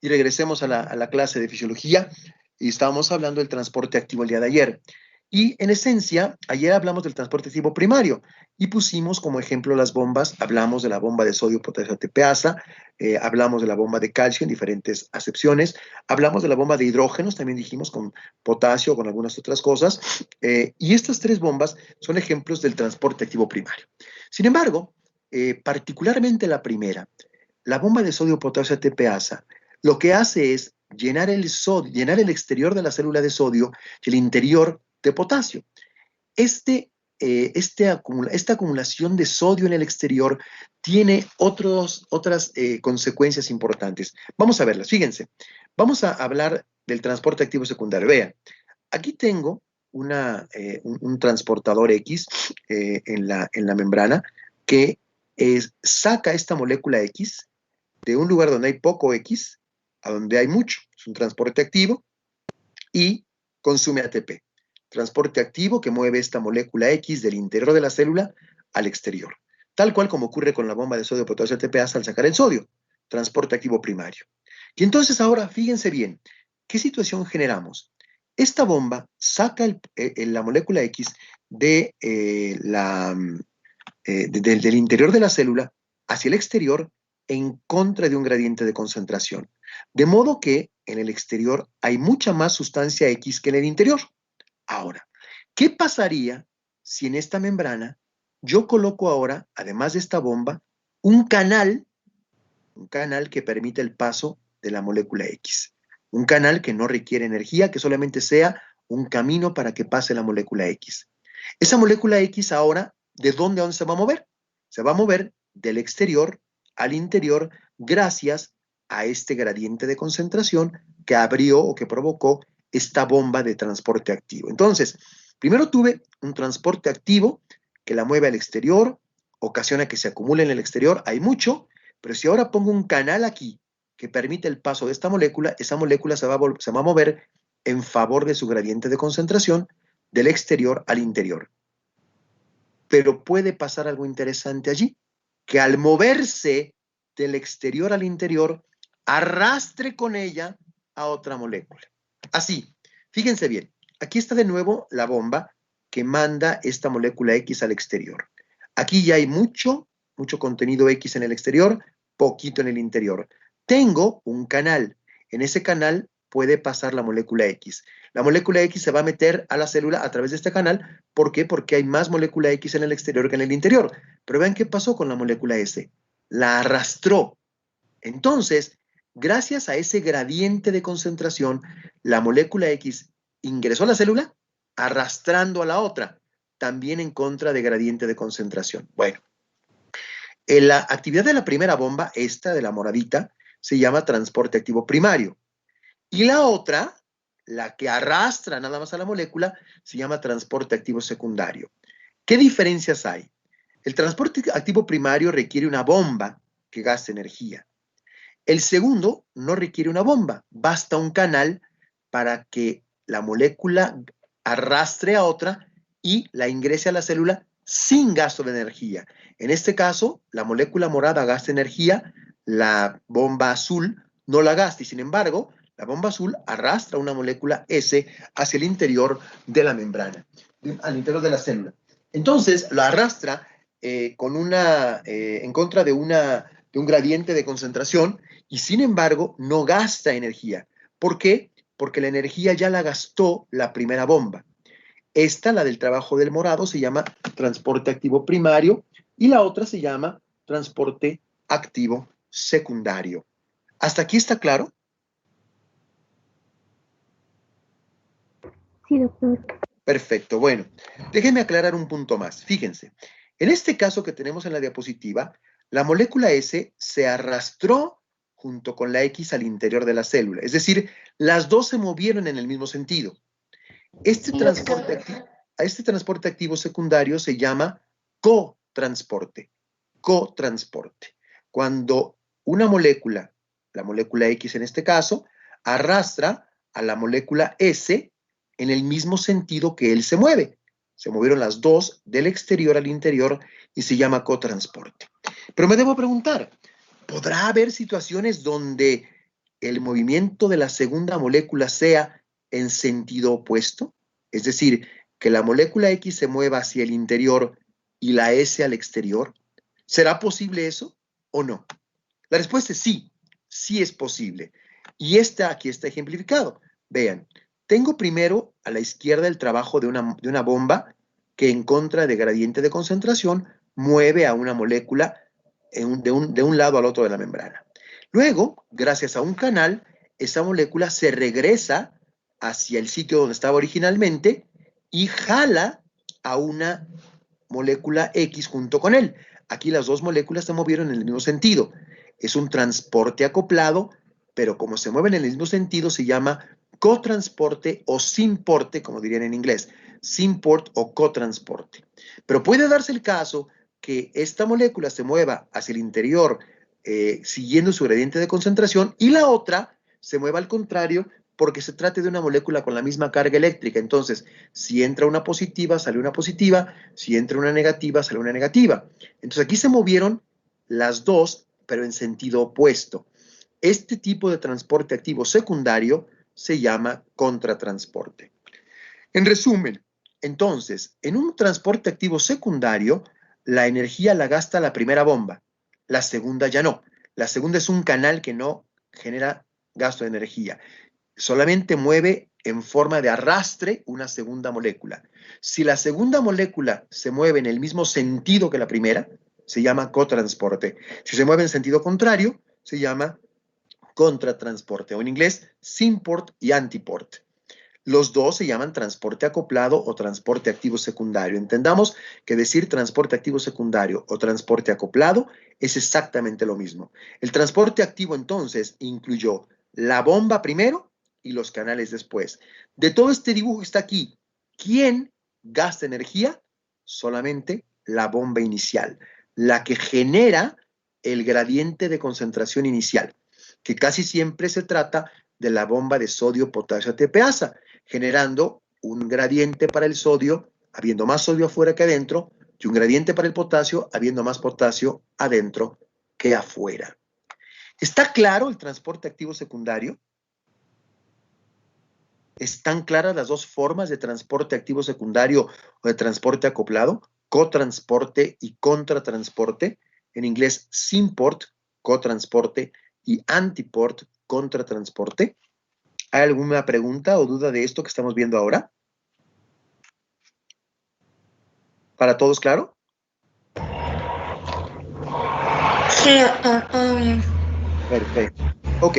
y regresemos a la clase de fisiología y estábamos hablando del transporte activo el día de ayer. Y en esencia, ayer hablamos del transporte activo primario y pusimos como ejemplo las bombas, hablamos de la bomba de sodio, potasio, ATPasa, hablamos de la bomba de calcio en diferentes acepciones, hablamos de la bomba de hidrógenos, también dijimos con potasio, con algunas otras cosas, y estas tres bombas son ejemplos del transporte activo primario. Sin embargo, particularmente la primera, la bomba de sodio, potasio, ATPasa, lo que hace es llenar el exterior de la célula de sodio y el interior de potasio. Esta acumulación de sodio en el exterior tiene otras consecuencias importantes. Vamos a verlas, fíjense. Vamos a hablar del transporte activo secundario. Vean, aquí tengo un transportador X en la membrana que saca esta molécula X de un lugar donde hay poco X a donde hay mucho. Es un transporte activo y consume ATP. Transporte activo que mueve esta molécula X del interior de la célula al exterior. Tal cual como ocurre con la bomba de sodio, potasio, ATPasa al sacar el sodio. Transporte activo primario. Y entonces ahora, fíjense bien, ¿qué situación generamos? Esta bomba saca la molécula X del interior de la célula hacia el exterior en contra de un gradiente de concentración. De modo que en el exterior hay mucha más sustancia X que en el interior. Ahora, ¿qué pasaría si en esta membrana yo coloco ahora, además de esta bomba, un canal que permite el paso de la molécula X? Un canal que no requiere energía, que solamente sea un camino para que pase la molécula X. Esa molécula X ahora, ¿de dónde a dónde se va a mover? Se va a mover del exterior al interior gracias a este gradiente de concentración que abrió o que provocó esta bomba de transporte activo. Entonces, primero tuve un transporte activo que la mueve al exterior, ocasiona que se acumule en el exterior, hay mucho, pero si ahora pongo un canal aquí que permite el paso de esta molécula, esa molécula se va a mover en favor de su gradiente de concentración del exterior al interior. Pero puede pasar algo interesante allí, que al moverse del exterior al interior, arrastre con ella a otra molécula. Así, fíjense bien, aquí está de nuevo la bomba que manda esta molécula X al exterior. Aquí ya hay mucho contenido X en el exterior, poquito en el interior. Tengo un canal. En ese canal puede pasar la molécula X. La molécula X se va a meter a la célula a través de este canal. ¿Por qué? Porque hay más molécula X en el exterior que en el interior. Pero vean qué pasó con la molécula S. La arrastró. Entonces, gracias a ese gradiente de concentración, la molécula X ingresó a la célula arrastrando a la otra, también en contra de gradiente de concentración. Bueno, en la actividad de la primera bomba, esta de la moradita, se llama transporte activo primario. Y la otra, la que arrastra nada más a la molécula, se llama transporte activo secundario. ¿Qué diferencias hay? El transporte activo primario requiere una bomba que gaste energía. El segundo no requiere una bomba, basta un canal para que la molécula arrastre a otra y la ingrese a la célula sin gasto de energía. En este caso, la molécula morada gasta energía, la bomba azul no la gasta y sin embargo, la bomba azul arrastra una molécula S hacia el interior de la membrana, al interior de la célula. Entonces, la arrastra en contra de un gradiente de concentración y sin embargo no gasta energía. ¿Por qué? Porque la energía ya la gastó la primera bomba. Esta, la del trabajo del morado, se llama transporte activo primario y la otra se llama transporte activo secundario. ¿Hasta aquí está claro? Sí, doctor. Perfecto, bueno, déjenme aclarar un punto más. Fíjense, en este caso que tenemos en la diapositiva, la molécula S se arrastró junto con la X al interior de la célula. Es decir, las dos se movieron en el mismo sentido. Este transporte activo secundario se llama cotransporte. Cotransporte. Cuando una molécula, la molécula X en este caso, arrastra a la molécula S en el mismo sentido que él se mueve. Se movieron las dos del exterior al interior y se llama cotransporte. Pero me debo preguntar, ¿podrá haber situaciones donde el movimiento de la segunda molécula sea en sentido opuesto? Es decir, que la molécula X se mueva hacia el interior y la S al exterior. ¿Será posible eso o no? La respuesta es sí, sí es posible. Y aquí está ejemplificado. Vean, tengo primero a la izquierda el trabajo de una bomba que en contra de gradiente de concentración mueve a una molécula de un lado al otro de la membrana. Luego, gracias a un canal, esa molécula se regresa hacia el sitio donde estaba originalmente y jala a una molécula X junto con él. Aquí las dos moléculas se movieron en el mismo sentido. Es un transporte acoplado, pero como se mueven en el mismo sentido, se llama cotransporte o simporte, como dirían en inglés, simport o cotransporte. Pero puede darse el caso que esta molécula se mueva hacia el interior siguiendo su gradiente de concentración y la otra se mueva al contrario porque se trate de una molécula con la misma carga eléctrica. Entonces, si entra una positiva, sale una positiva, si entra una negativa, sale una negativa. Entonces, aquí se movieron las dos, pero en sentido opuesto. Este tipo de transporte activo secundario se llama contratransporte. En resumen, entonces, en un transporte activo secundario, la energía la gasta la primera bomba, la segunda ya no. La segunda es un canal que no genera gasto de energía. Solamente mueve en forma de arrastre una segunda molécula. Si la segunda molécula se mueve en el mismo sentido que la primera, se llama cotransporte. Si se mueve en sentido contrario, se llama contratransporte, o en inglés, simport y antiport. Los dos se llaman transporte acoplado o transporte activo secundario. Entendamos que decir transporte activo secundario o transporte acoplado es exactamente lo mismo. El transporte activo entonces incluyó la bomba primero y los canales después. De todo este dibujo que está aquí, ¿quién gasta energía? Solamente la bomba inicial, la que genera el gradiente de concentración inicial, que casi siempre se trata de la bomba de sodio-potasio ATPasa, generando un gradiente para el sodio, habiendo más sodio afuera que adentro, y un gradiente para el potasio, habiendo más potasio adentro que afuera. ¿Está claro el transporte activo secundario? ¿Están claras las dos formas de transporte activo secundario o de transporte acoplado? Cotransporte y contratransporte. En inglés, simport, cotransporte, y antiport, contratransporte. ¿Hay alguna pregunta o duda de esto que estamos viendo ahora? ¿Para todos claro? Sí, doctor, todo bien. Perfecto. Ok,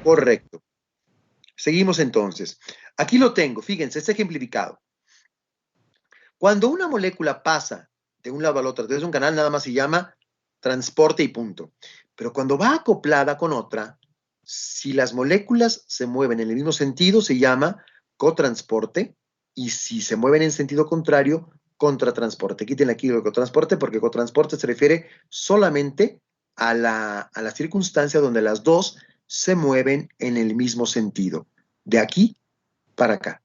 correcto. Seguimos entonces. Aquí lo tengo, fíjense, está ejemplificado. Cuando una molécula pasa de un lado al otro desde un canal, nada más se llama transporte y punto. Pero cuando va acoplada con otra, si las moléculas se mueven en el mismo sentido, se llama cotransporte, y si se mueven en sentido contrario, contratransporte. Quiten aquí el cotransporte porque cotransporte se refiere solamente a la circunstancia donde las dos se mueven en el mismo sentido. De aquí para acá.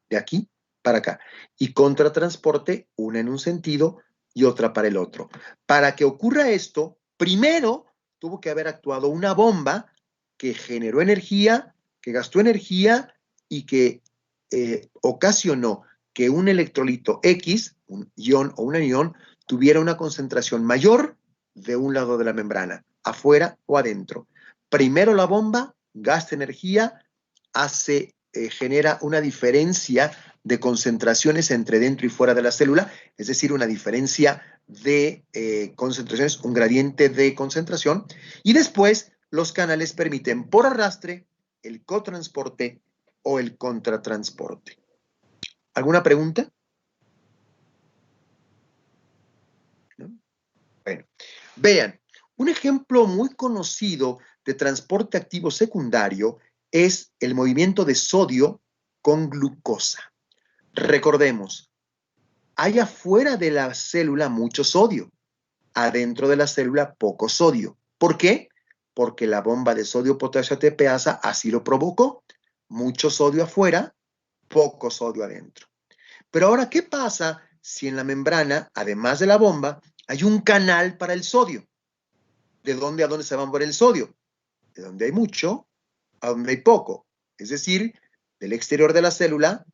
De aquí para acá. Y contratransporte, una en un sentido y otra para el otro. Para que ocurra esto, primero tuvo que haber actuado una bomba que generó energía, que gastó energía y que ocasionó que un electrolito X, un ion o un anión, tuviera una concentración mayor de un lado de la membrana, afuera o adentro. Primero la bomba gasta energía, genera una diferencia de concentraciones entre dentro y fuera de la célula, es decir, una diferencia de concentraciones, un gradiente de concentración, y después los canales permiten por arrastre el cotransporte o el contratransporte. ¿Alguna pregunta? ¿No? Bueno, vean, un ejemplo muy conocido de transporte activo secundario es el movimiento de sodio con glucosa. Recordemos, hay afuera de la célula mucho sodio, adentro de la célula poco sodio. ¿Por qué? Porque la bomba de sodio-potasio ATPasa así lo provocó. Mucho sodio afuera, poco sodio adentro. Pero ahora, ¿qué pasa si en la membrana, además de la bomba, hay un canal para el sodio? ¿De dónde a dónde se va a mover el sodio? De donde hay mucho a donde hay poco, es decir, del exterior de la célula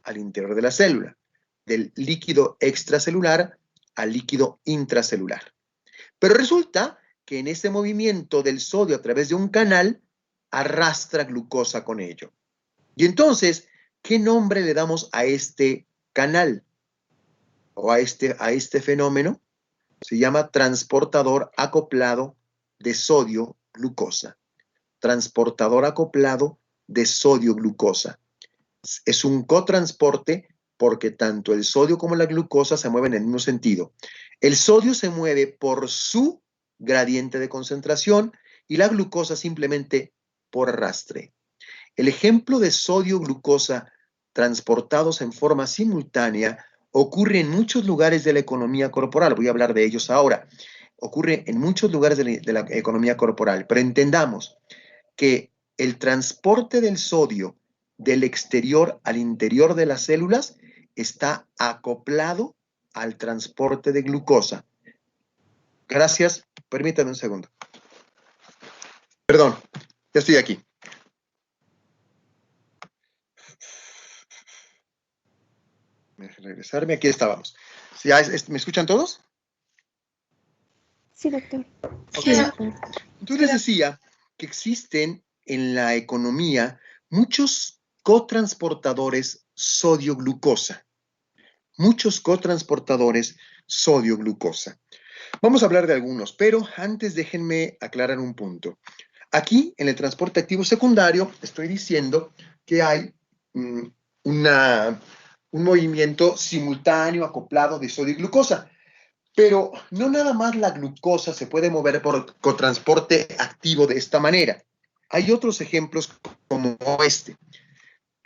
al interior de la célula, del líquido extracelular al líquido intracelular. Pero resulta que en ese movimiento del sodio a través de un canal arrastra glucosa con ello. Y entonces, ¿qué nombre le damos a este canal o a este fenómeno? Se llama transportador acoplado de sodio-glucosa. Transportador acoplado de sodio-glucosa. Es un cotransporte porque tanto el sodio como la glucosa se mueven en el mismo sentido. El sodio se mueve por su gradiente de concentración y la glucosa simplemente por arrastre. El ejemplo de sodio-glucosa transportados en forma simultánea ocurre en muchos lugares de la economía corporal. Voy a hablar de ellos ahora. Ocurre en muchos lugares de la economía corporal, pero entendamos que el transporte del sodio del exterior al interior de las células está acoplado al transporte de glucosa. Gracias. Permítame un segundo. Perdón, ya estoy aquí. Regresarme, aquí estábamos. ¿Me escuchan todos? Sí, doctor. Okay. Entonces les decía que existen en la economía muchos cotransportadores sodio-glucosa. Muchos cotransportadores sodio-glucosa. Vamos a hablar de algunos, pero antes déjenme aclarar un punto. Aquí, en el transporte activo secundario, estoy diciendo que hay un movimiento simultáneo acoplado de sodio y glucosa. Pero no nada más la glucosa se puede mover por cotransporte activo de esta manera. Hay otros ejemplos como este.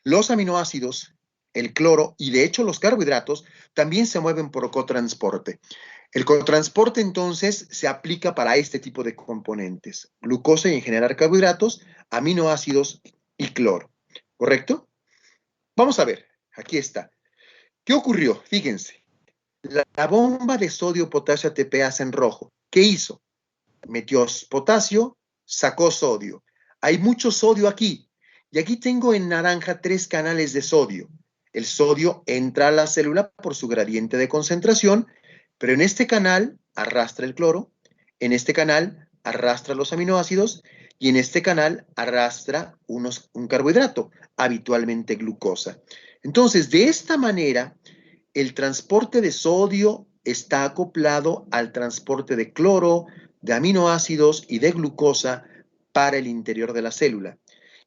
Los aminoácidos, el cloro y de hecho los carbohidratos también se mueven por cotransporte. El cotransporte entonces se aplica para este tipo de componentes. Glucosa y en general carbohidratos, aminoácidos y cloro. ¿Correcto? Vamos a ver, aquí está. ¿Qué ocurrió? Fíjense. La bomba de sodio-potasio ATPase en rojo, ¿qué hizo? Metió potasio, sacó sodio. Hay mucho sodio aquí. Y aquí tengo en naranja 3 canales de sodio. El sodio entra a la célula por su gradiente de concentración, pero en este canal arrastra el cloro, en este canal arrastra los aminoácidos y en este canal arrastra un carbohidrato, habitualmente glucosa. Entonces, de esta manera, el transporte de sodio está acoplado al transporte de cloro, de aminoácidos y de glucosa para el interior de la célula.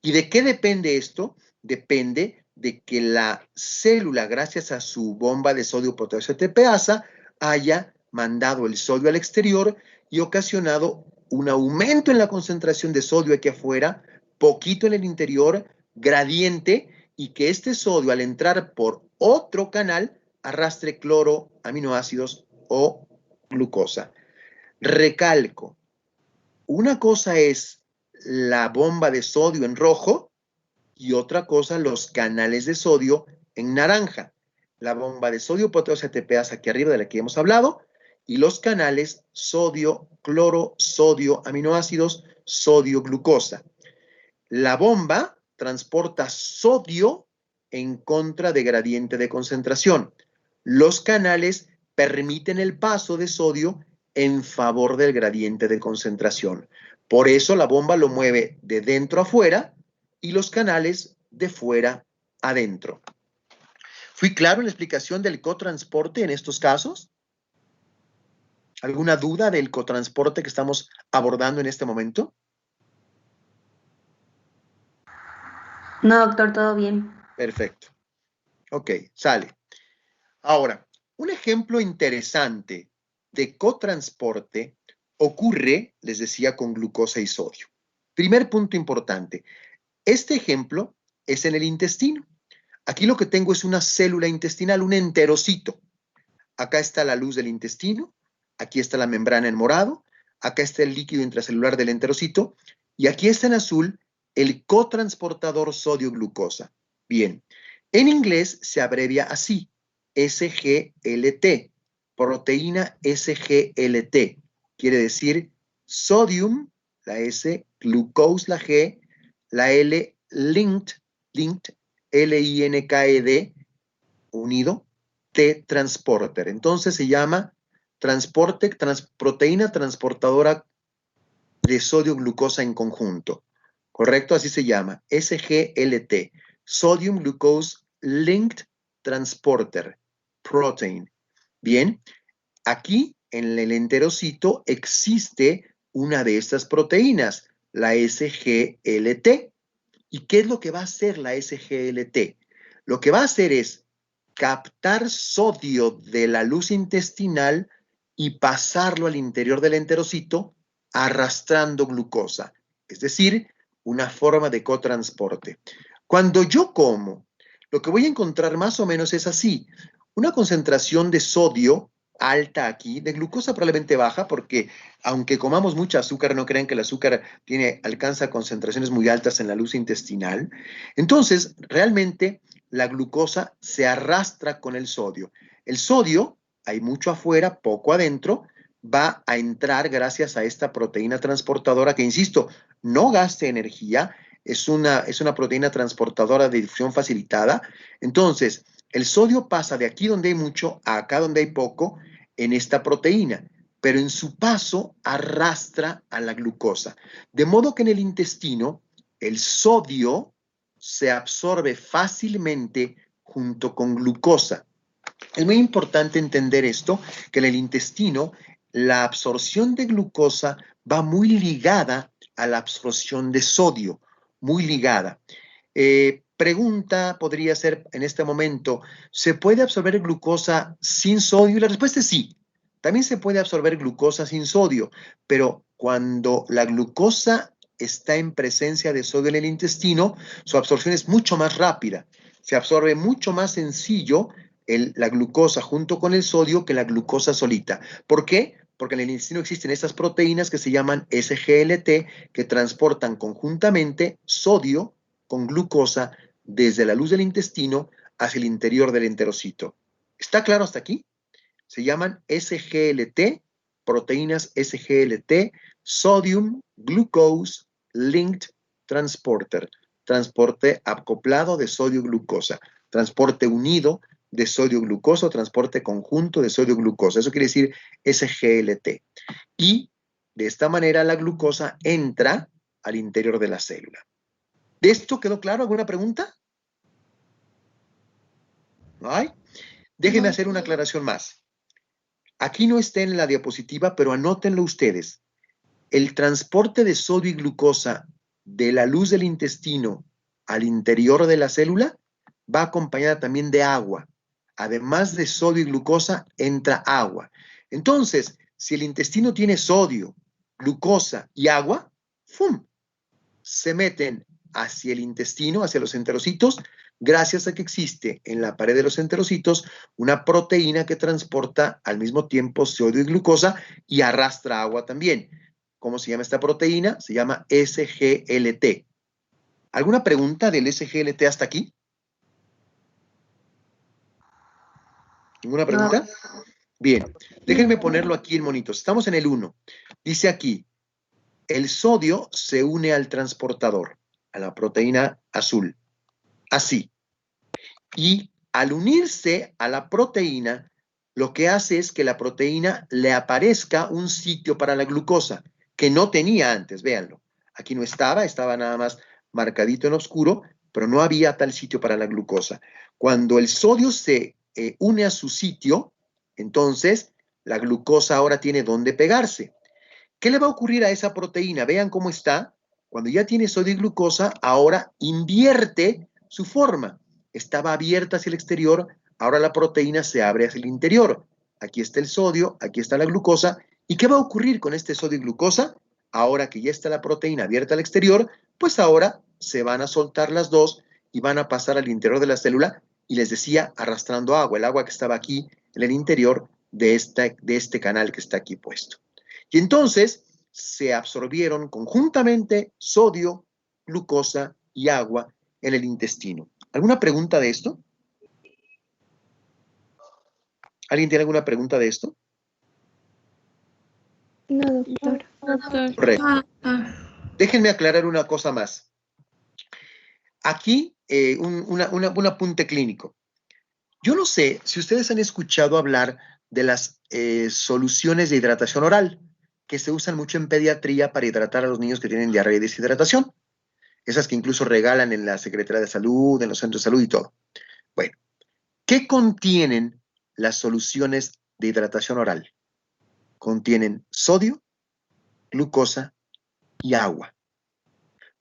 ¿Y de qué depende esto? Depende de que la célula, gracias a su bomba de sodio-potasio ATPasa, haya mandado el sodio al exterior y ocasionado un aumento en la concentración de sodio aquí afuera, poquito en el interior, gradiente, y que este sodio al entrar por otro canal arrastre cloro, aminoácidos o glucosa. Recalco, una cosa es la bomba de sodio en rojo y otra cosa los canales de sodio en naranja. La bomba de sodio-potasio ATPase aquí arriba de la que hemos hablado y los canales sodio, cloro, sodio, aminoácidos, sodio, glucosa. La bomba transporta sodio en contra de gradiente de concentración. Los canales permiten el paso de sodio en favor del gradiente de concentración. Por eso la bomba lo mueve de dentro a fuera y los canales de fuera adentro. ¿Fui claro en la explicación del cotransporte en estos casos? ¿Alguna duda del cotransporte que estamos abordando en este momento? No, doctor, todo bien. Perfecto. Ok, sale. Ahora, un ejemplo interesante de cotransporte ocurre, les decía, con glucosa y sodio. Primer punto importante. Este ejemplo es en el intestino. Aquí lo que tengo es una célula intestinal, un enterocito. Acá está la luz del intestino, aquí está la membrana en morado, acá está el líquido intracelular del enterocito y aquí está en azul el cotransportador sodio-glucosa. Bien, en inglés se abrevia así, SGLT, proteína SGLT, quiere decir sodium, la S, glucose, la G, la L, linked, L-I-N-K-E-D, unido, T, transporter. Entonces se llama proteína transportadora de sodio glucosa en conjunto. ¿Correcto? Así se llama. SGLT. Sodium Glucose Linked Transporter Protein. Bien, aquí en el enterocito existe una de estas proteínas, la SGLT. ¿Y qué es lo que va a hacer la SGLT? Lo que va a hacer es captar sodio de la luz intestinal y pasarlo al interior del enterocito arrastrando glucosa, es decir, una forma de cotransporte. Cuando yo como, lo que voy a encontrar más o menos es así, una concentración de sodio alta aquí, de glucosa probablemente baja, porque aunque comamos mucho azúcar, no crean que el azúcar alcanza concentraciones muy altas en la luz intestinal. Entonces, realmente la glucosa se arrastra con el sodio. El sodio, hay mucho afuera, poco adentro, va a entrar gracias a esta proteína transportadora que, insisto, no gasta energía, es una proteína transportadora de difusión facilitada. Entonces, el sodio pasa de aquí donde hay mucho a acá donde hay poco en esta proteína, pero en su paso arrastra a la glucosa. De modo que en el intestino el sodio se absorbe fácilmente junto con glucosa. Es muy importante entender esto, que en el intestino la absorción de glucosa va muy ligada a la absorción de sodio, muy ligada. Pregunta podría ser en este momento, ¿se puede absorber glucosa sin sodio? Y la respuesta es sí. También se puede absorber glucosa sin sodio, pero cuando la glucosa está en presencia de sodio en el intestino, su absorción es mucho más rápida. Se absorbe mucho más sencillo la glucosa junto con el sodio que la glucosa solita. ¿Por qué? Porque en el intestino existen estas proteínas que se llaman SGLT, que transportan conjuntamente sodio con glucosa desde la luz del intestino hacia el interior del enterocito. ¿Está claro hasta aquí? Se llaman SGLT, proteínas SGLT, Sodium Glucose Linked Transporter, transporte acoplado de sodio-glucosa, transporte unido de sodio-glucosa o transporte conjunto de sodio-glucosa. Eso quiere decir SGLT. Y de esta manera la glucosa entra al interior de la célula. ¿De esto quedó claro? ¿Alguna pregunta? ¿No hay? Déjenme hacer una aclaración más. Aquí no está en la diapositiva, pero anótenlo ustedes. El transporte de sodio y glucosa de la luz del intestino al interior de la célula va acompañada también de agua. Además de sodio y glucosa, entra agua. Entonces, si el intestino tiene sodio, glucosa y agua, ¡fum!, se meten hacia el intestino, hacia los enterocitos, gracias a que existe en la pared de los enterocitos una proteína que transporta al mismo tiempo sodio y glucosa y arrastra agua también. ¿Cómo se llama esta proteína? Se llama SGLT. ¿Alguna pregunta del SGLT hasta aquí? ¿Ninguna pregunta? No. Bien, déjenme ponerlo aquí en monitos. Estamos en el 1. Dice aquí, el sodio se une al transportador, a la proteína azul. Así. Y al unirse a la proteína, lo que hace es que la proteína le aparezca un sitio para la glucosa, que no tenía antes, véanlo. Aquí no estaba nada más marcadito en oscuro, pero no había tal sitio para la glucosa. Cuando el sodio se une a su sitio, entonces la glucosa ahora tiene dónde pegarse. ¿Qué le va a ocurrir a esa proteína? Vean cómo está. Cuando ya tiene sodio y glucosa, ahora invierte su forma. Estaba abierta hacia el exterior, ahora la proteína se abre hacia el interior. Aquí está el sodio, aquí está la glucosa. ¿Y qué va a ocurrir con este sodio y glucosa? Ahora que ya está la proteína abierta al exterior, pues ahora se van a soltar las dos y van a pasar al interior de la célula, y les decía, arrastrando agua, el agua que estaba aquí en el interior de este canal que está aquí puesto. Y entonces se absorbieron conjuntamente sodio, glucosa y agua en el intestino. ¿Alguna pregunta de esto? ¿Alguien tiene alguna pregunta de esto? No, doctor. Correcto. Déjenme aclarar una cosa más. aquí un apunte clínico. Yo no sé si ustedes han escuchado hablar de las soluciones de hidratación oral, que se usan mucho en pediatría para hidratar a los niños que tienen diarrea y deshidratación. Esas que incluso regalan en la Secretaría de Salud, en los centros de salud y todo. Bueno, ¿qué contienen las soluciones de hidratación oral? Contienen sodio, glucosa y agua.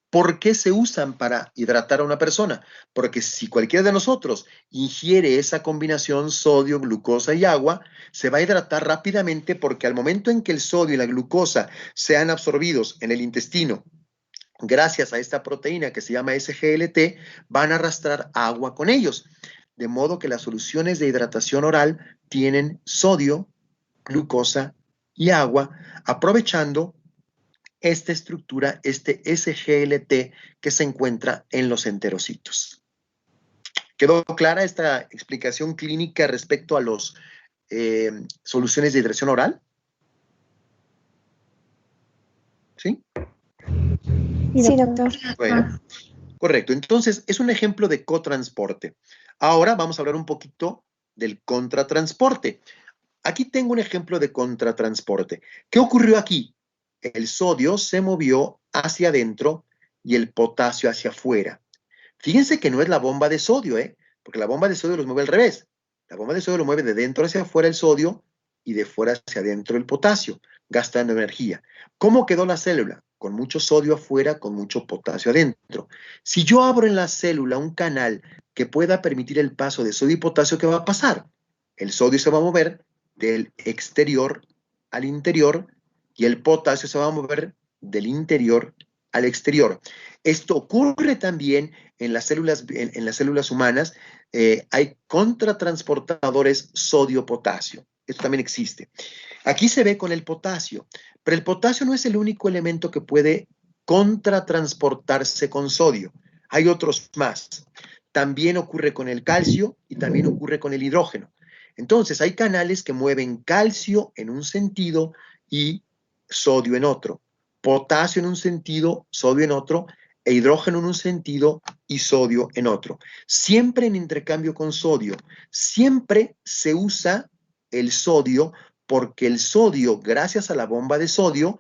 ¿Por qué se usan para hidratar a una persona? Porque si cualquiera de nosotros ingiere esa combinación sodio, glucosa y agua, se va a hidratar rápidamente porque al momento en que el sodio y la glucosa sean absorbidos en el intestino, gracias a esta proteína que se llama SGLT, van a arrastrar agua con ellos. De modo que las soluciones de hidratación oral tienen sodio, glucosa y agua, aprovechando esta estructura, este SGLT que se encuentra en los enterocitos. ¿Quedó clara esta explicación clínica respecto a las soluciones de hidratación oral? ¿Sí? Sí, doctor. Bueno, correcto. Entonces, es un ejemplo de cotransporte. Ahora vamos a hablar un poquito del contratransporte. Aquí tengo un ejemplo de contratransporte. ¿Qué ocurrió aquí? El sodio se movió hacia adentro y el potasio hacia afuera. Fíjense que no es la bomba de sodio, porque la bomba de sodio los mueve al revés. La bomba de sodio lo mueve de dentro hacia afuera el sodio y de fuera hacia adentro el potasio, gastando energía. ¿Cómo quedó la célula? Con mucho sodio afuera, con mucho potasio adentro. Si yo abro en la célula un canal que pueda permitir el paso de sodio y potasio, ¿qué va a pasar? El sodio se va a mover del exterior al interior y el potasio se va a mover del interior al exterior. Esto ocurre también en las células humanas. Hay contratransportadores sodio-potasio. Esto también existe. Aquí se ve con el potasio, pero el potasio no es el único elemento que puede contratransportarse con sodio. Hay otros más. También ocurre con el calcio y también ocurre con el hidrógeno. Entonces, hay canales que mueven calcio en un sentido y sodio en otro, potasio en un sentido, sodio en otro, e hidrógeno en un sentido y sodio en otro. Siempre en intercambio con sodio. Siempre se usa el sodio porque el sodio, gracias a la bomba de sodio,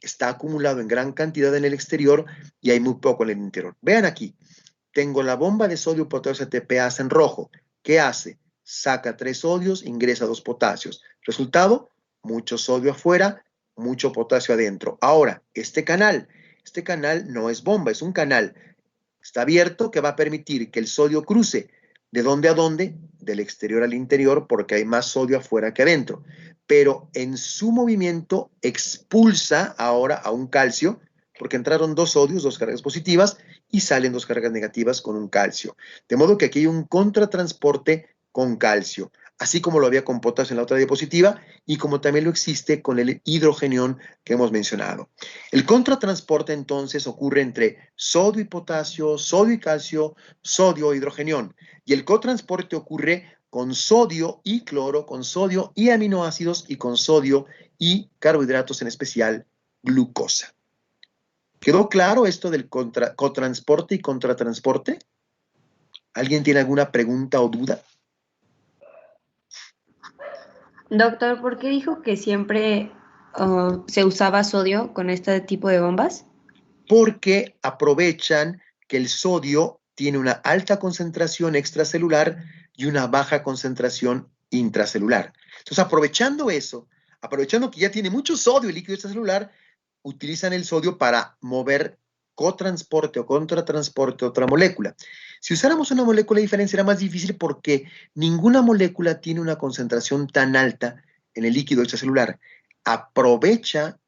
está acumulado en gran cantidad en el exterior y hay muy poco en el interior. Vean aquí, tengo la bomba de sodio potasio ATPase en rojo. ¿Qué hace? Saca 3 sodios, ingresa 2 potasios. Resultado, mucho sodio afuera, mucho potasio adentro. Ahora, este canal no es bomba, es un canal. Está abierto que va a permitir que el sodio cruce. ¿De dónde a dónde? Del exterior al interior, porque hay más sodio afuera que adentro. Pero en su movimiento expulsa ahora a un calcio, porque entraron 2 sodios, 2 cargas positivas, y salen 2 cargas negativas con un calcio. De modo que aquí hay un contratransporte con calcio, así como lo había con potasio en la otra diapositiva y como también lo existe con el hidrogenión que hemos mencionado. El contratransporte entonces ocurre entre sodio y potasio, sodio y calcio, sodio e hidrogenión. Y el cotransporte ocurre con sodio y cloro, con sodio y aminoácidos y con sodio y carbohidratos, en especial glucosa. ¿Quedó claro esto del cotransporte y contratransporte? ¿Alguien tiene alguna pregunta o duda? Doctor, ¿por qué dijo que siempre se usaba sodio con este tipo de bombas? Porque aprovechan que el sodio tiene una alta concentración extracelular y una baja concentración intracelular. Entonces, aprovechando eso, aprovechando que ya tiene mucho sodio el líquido extracelular, utilizan el sodio para mover cotransporte o contratransporte de otra molécula. Si usáramos una molécula diferente será más difícil porque ninguna molécula tiene una concentración tan alta en el líquido extracelular. Aprovecha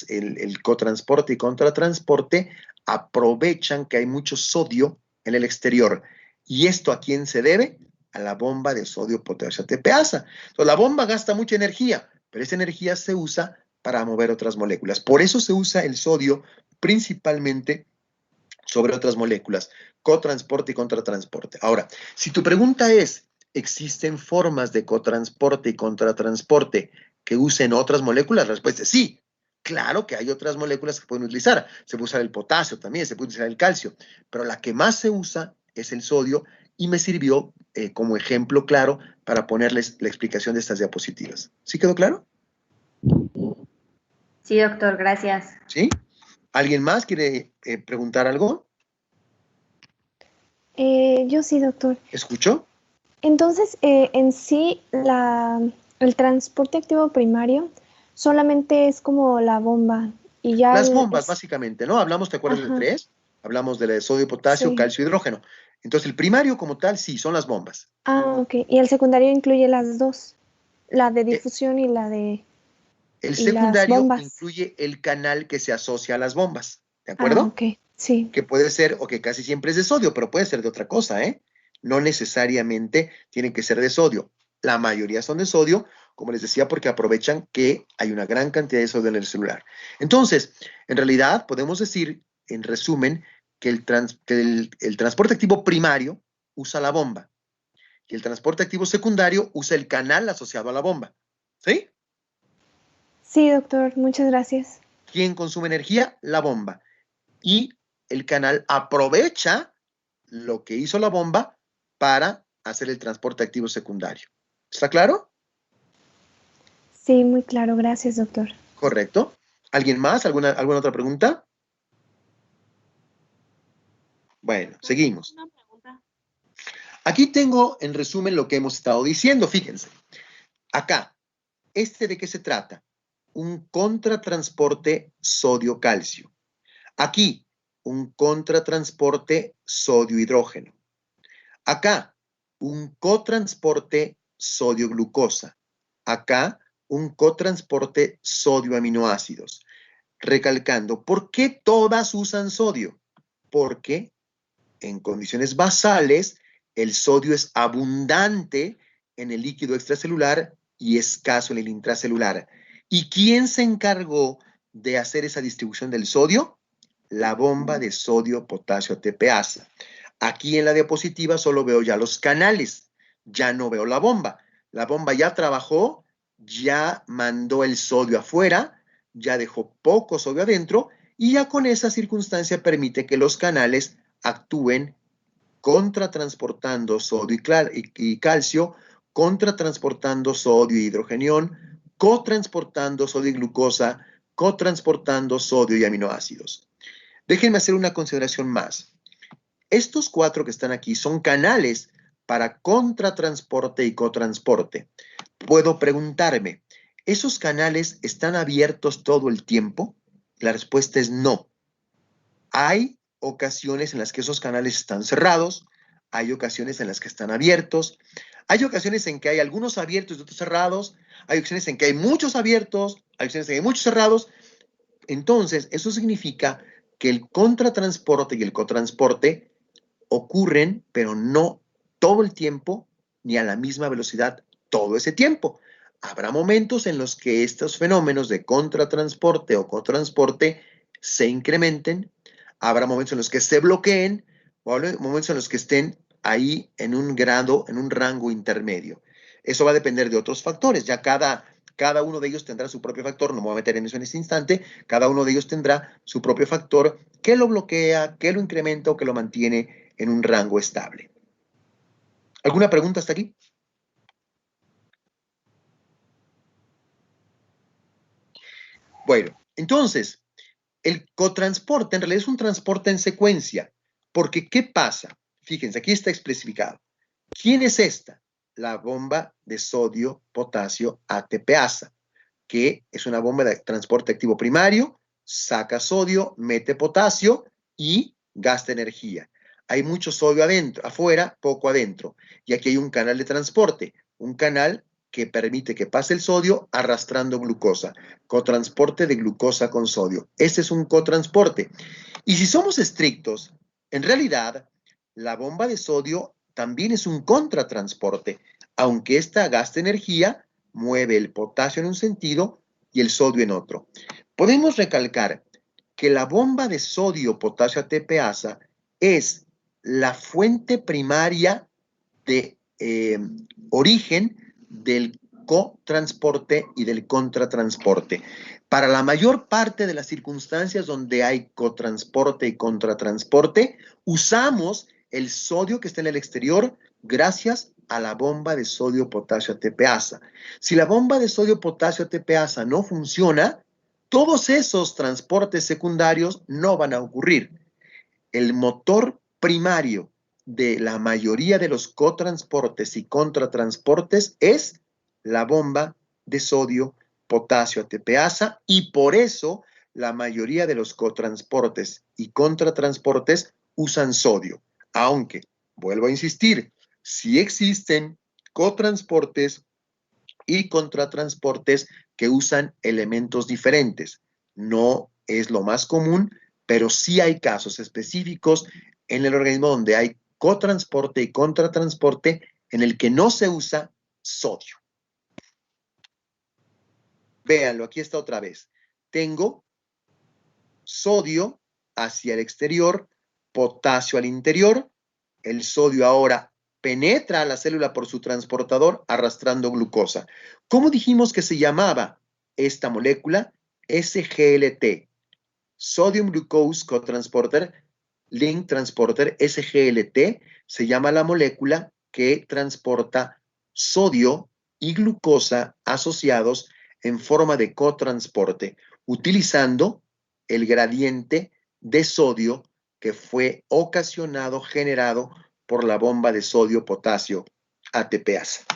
el cotransporte y contratransporte, aprovechan que hay mucho sodio en el exterior. ¿Y esto a quién se debe? A la bomba de sodio potasio ATPase. Entonces, la bomba gasta mucha energía, pero esa energía se usa para mover otras moléculas. Por eso se usa el sodio principalmente sobre otras moléculas, cotransporte y contratransporte. Ahora, si tu pregunta es, ¿existen formas de cotransporte y contratransporte que usen otras moléculas? La respuesta es sí. Claro que hay otras moléculas que pueden utilizar. Se puede usar el potasio también, se puede utilizar el calcio, pero la que más se usa es el sodio y me sirvió como ejemplo claro para ponerles la explicación de estas diapositivas. ¿Sí quedó claro? Sí, doctor, gracias. ¿Sí? ¿Alguien más quiere preguntar algo? Yo sí, doctor. ¿Escuchó? Entonces, en sí, el transporte activo primario solamente es como la bomba y ya Las bombas, es... básicamente, ¿no? Hablamos, ¿te acuerdas de Ajá, tres? Hablamos de la de sodio, potasio, sí. calcio, hidrógeno. Entonces, el primario como tal, sí, son las bombas. Ah, ok. Y el secundario incluye las dos, la de Eh, difusión el y las secundario bombas. incluye el canal que se asocia a las bombas, ¿de Ah, acuerdo? ok. Sí. Que puede ser, o que casi siempre es de sodio, pero puede ser de otra cosa, ¿eh? No necesariamente tienen que ser de sodio. La mayoría son de sodio, como les decía, porque aprovechan que hay una gran cantidad de sodio en el celular. Entonces, en realidad, podemos decir, en resumen, que el transporte activo primario usa la bomba y el transporte activo secundario usa el canal asociado a la bomba. ¿Sí? Sí, doctor, muchas gracias. ¿Quién consume energía? La bomba. Y el canal aprovecha lo que hizo la bomba para hacer el transporte activo secundario. ¿Está claro? Sí, muy claro. Gracias, doctor. Correcto. ¿Alguien más? ¿Alguna otra pregunta? Bueno, seguimos. Una pregunta. Aquí tengo en resumen lo que hemos estado diciendo. Fíjense. Acá, ¿de qué se trata? Un contratransporte sodio-calcio. Aquí, un contratransporte sodio-hidrógeno. Acá, un cotransporte sodio-glucosa. Acá, un cotransporte sodio-aminoácidos. Recalcando, ¿por qué todas usan sodio? Porque en condiciones basales el sodio es abundante en el líquido extracelular y escaso en el intracelular. ¿Y quién se encargó de hacer esa distribución del sodio? La bomba de sodio, potasio, ATPasa. Aquí en la diapositiva solo veo ya los canales, ya no veo la bomba. La bomba ya trabajó, ya mandó el sodio afuera, ya dejó poco sodio adentro y ya con esa circunstancia permite que los canales actúen contratransportando sodio y calcio, contratransportando sodio y hidrogenión, cotransportando sodio y glucosa, cotransportando sodio y aminoácidos. Déjenme hacer una consideración más. Estos cuatro que están aquí son canales para contratransporte y cotransporte. Puedo preguntarme, ¿esos canales están abiertos todo el tiempo? La respuesta es no. Hay ocasiones en las que esos canales están cerrados, hay ocasiones en las que están abiertos, hay ocasiones en que hay algunos abiertos y otros cerrados, hay ocasiones en que hay muchos abiertos, hay ocasiones en que hay muchos cerrados. Entonces, eso significa que el contratransporte y el cotransporte ocurren, pero no todo el tiempo ni a la misma velocidad todo ese tiempo. Habrá momentos en los que estos fenómenos de contratransporte o cotransporte se incrementen, habrá momentos en los que se bloqueen o habrá momentos en los que estén ahí en un grado, en un rango intermedio. Eso va a depender de otros factores, ya cada uno de ellos tendrá su propio factor, no me voy a meter en eso en este instante, cada uno de ellos tendrá su propio factor que lo bloquea, que lo incrementa o que lo mantiene en un rango estable. ¿Alguna pregunta hasta aquí? Bueno, entonces, el cotransporte en realidad es un transporte en secuencia, porque ¿qué pasa? Fíjense, aquí está especificado. ¿Quién es esta? La bomba de sodio, potasio, ATPasa, que es una bomba de transporte activo primario, saca sodio, mete potasio y gasta energía. Hay mucho sodio adentro, afuera, poco adentro. Y aquí hay un canal de transporte, un canal que permite que pase el sodio arrastrando glucosa, cotransporte de glucosa con sodio. Ese es un cotransporte. Y si somos estrictos, en realidad, la bomba de sodio también es un contratransporte, aunque esta gasta energía, mueve el potasio en un sentido y el sodio en otro. Podemos recalcar que la bomba de sodio potasio ATPasa es la fuente primaria de origen del cotransporte y del contratransporte. Para la mayor parte de las circunstancias donde hay cotransporte y contratransporte, usamos el sodio que está en el exterior gracias a la bomba de sodio-potasio ATPasa. Si la bomba de sodio-potasio ATPasa no funciona, todos esos transportes secundarios no van a ocurrir. El motor primario de la mayoría de los cotransportes y contratransportes es la bomba de sodio-potasio ATPasa, y por eso la mayoría de los cotransportes y contratransportes usan sodio. Aunque, vuelvo a insistir, sí existen cotransportes y contratransportes que usan elementos diferentes. No es lo más común, pero sí hay casos específicos en el organismo donde hay cotransporte y contratransporte en el que no se usa sodio. Véanlo, aquí está otra vez. Tengo sodio hacia el exterior, potasio al interior. El sodio ahora penetra a la célula por su transportador arrastrando glucosa. ¿Cómo dijimos que se llamaba esta molécula? SGLT, Sodium Glucose Cotransporter Link Transporter, SGLT, se llama la molécula que transporta sodio y glucosa asociados en forma de cotransporte, utilizando el gradiente de sodio que fue ocasionado, generado por la bomba de sodio-potasio ATPasa.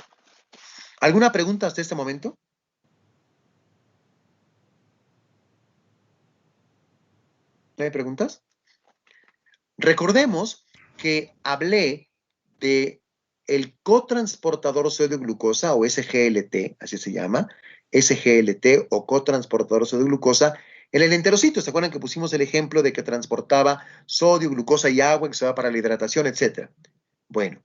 ¿Alguna pregunta hasta este momento? ¿No hay preguntas? Recordemos que hablé de el cotransportador sodio-glucosa, o SGLT, así se llama, SGLT o cotransportador sodio-glucosa, en el enterocito. ¿Se acuerdan que pusimos el ejemplo de que transportaba sodio, glucosa y agua que se va para la hidratación, etcétera? Bueno,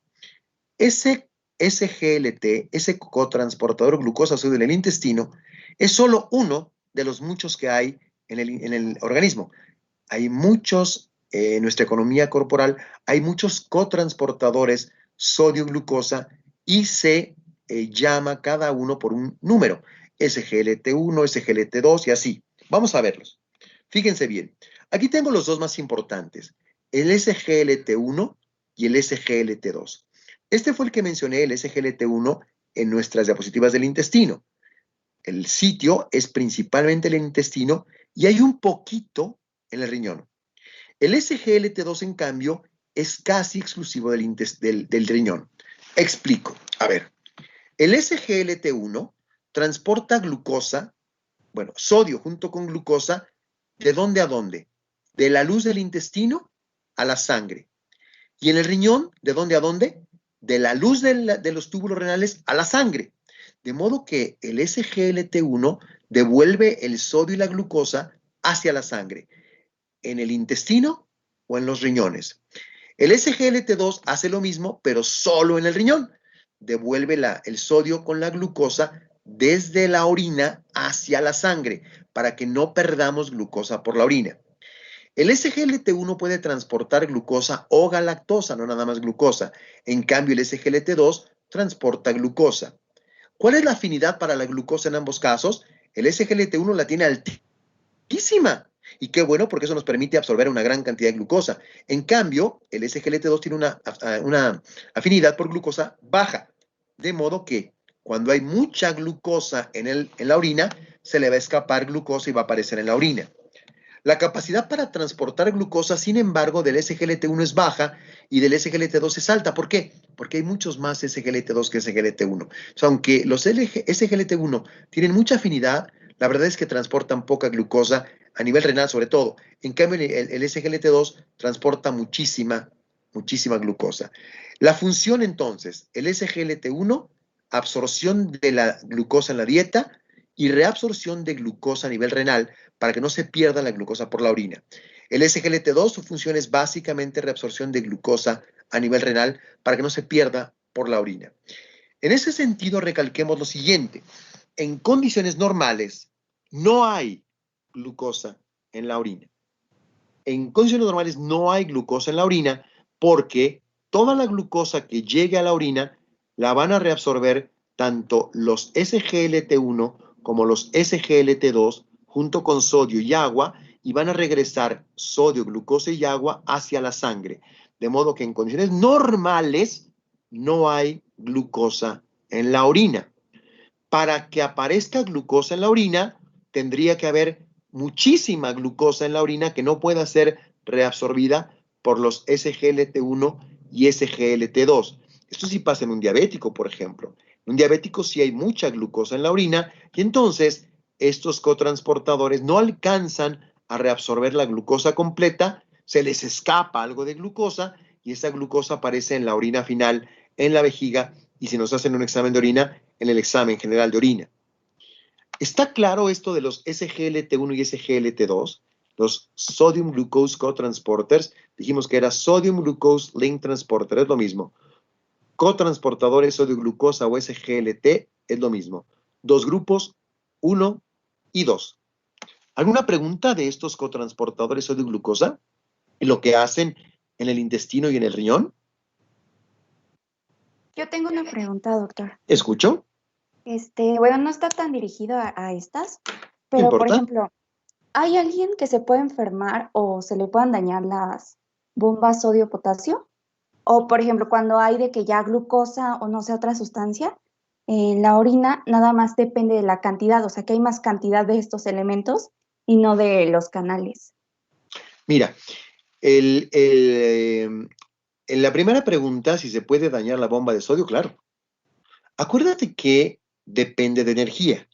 ese SGLT, ese cotransportador glucosa-sodio en el intestino, es solo uno de los muchos que hay en el organismo. Hay muchos, en nuestra economía corporal, hay muchos cotransportadores sodio-glucosa y se llama cada uno por un número, SGLT1, SGLT2 y así. Vamos a verlos. Fíjense bien. Aquí tengo los dos más importantes, el SGLT1 y el SGLT2. Este fue el que mencioné, el SGLT1, en nuestras diapositivas del intestino. El sitio es principalmente el intestino y hay un poquito en el riñón. El SGLT2, en cambio, es casi exclusivo del riñón. Explico. A ver, el SGLT1 transporta glucosa, bueno, sodio junto con glucosa, ¿de dónde a dónde? De la luz del intestino a la sangre. Y en el riñón, ¿de dónde a dónde? De la luz de los túbulos renales a la sangre. De modo que el SGLT1 devuelve el sodio y la glucosa hacia la sangre, en el intestino o en los riñones. El SGLT2 hace lo mismo, pero solo en el riñón. Devuelve el sodio con la glucosa desde la orina hacia la sangre, para que no perdamos glucosa por la orina. El SGLT1 puede transportar glucosa o galactosa, no nada más glucosa. En cambio, el SGLT2 transporta glucosa. ¿Cuál es la afinidad para la glucosa en ambos casos? El SGLT1 la tiene altísima. Y qué bueno, porque eso nos permite absorber una gran cantidad de glucosa. En cambio, el SGLT2 tiene una afinidad por glucosa baja. De modo que cuando hay mucha glucosa en la orina, se le va a escapar glucosa y va a aparecer en la orina. La capacidad para transportar glucosa, sin embargo, del SGLT1 es baja y del SGLT2 es alta. ¿Por qué? Porque hay muchos más SGLT2 que SGLT1. O sea, aunque los SGLT1 tienen mucha afinidad, la verdad es que transportan poca glucosa a nivel renal sobre todo. En cambio, el SGLT2 transporta muchísima glucosa. La función entonces, el SGLT1, absorción de la glucosa en la dieta y reabsorción de glucosa a nivel renal para que no se pierda la glucosa por la orina. El SGLT2, su función es básicamente reabsorción de glucosa a nivel renal para que no se pierda por la orina. En ese sentido, recalquemos lo siguiente. En condiciones normales, no hay glucosa en la orina. En condiciones normales no hay glucosa en la orina porque toda la glucosa que llegue a la orina la van a reabsorber tanto los SGLT1 como los SGLT2 junto con sodio y agua y van a regresar sodio, glucosa y agua hacia la sangre. De modo que en condiciones normales no hay glucosa en la orina. Para que aparezca glucosa en la orina, tendría que haber muchísima glucosa en la orina que no pueda ser reabsorbida por los SGLT1 y SGLT2. Esto sí pasa en un diabético, por ejemplo. En un diabético sí hay mucha glucosa en la orina y entonces estos cotransportadores no alcanzan a reabsorber la glucosa completa, se les escapa algo de glucosa y esa glucosa aparece en la orina final, en la vejiga, y si nos hacen un examen de orina, en el examen general de orina. ¿Está claro esto de los SGLT1 y SGLT2? Los Sodium Glucose Cotransporters, dijimos que era Sodium Glucose Link Transporter, es lo mismo. Cotransportadores sodio-glucosa o SGLT es lo mismo. Dos grupos, 1 y 2. ¿Alguna pregunta de estos cotransportadores sodio-glucosa? ¿Lo que hacen en el intestino y en el riñón? Yo tengo una pregunta, doctor. ¿Escucho? Bueno, no está tan dirigido a estas, ¿No pero por importa? ejemplo, ¿hay alguien que se puede enfermar o se le puedan dañar las bombas sodio-potasio? O por ejemplo, cuando hay de que ya glucosa o no sé, otra sustancia, en la orina nada más depende de la cantidad, o sea que hay más cantidad de estos elementos y no de los canales. Mira, en la primera pregunta, si se puede dañar la bomba de sodio, claro. Acuérdate que depende de energía.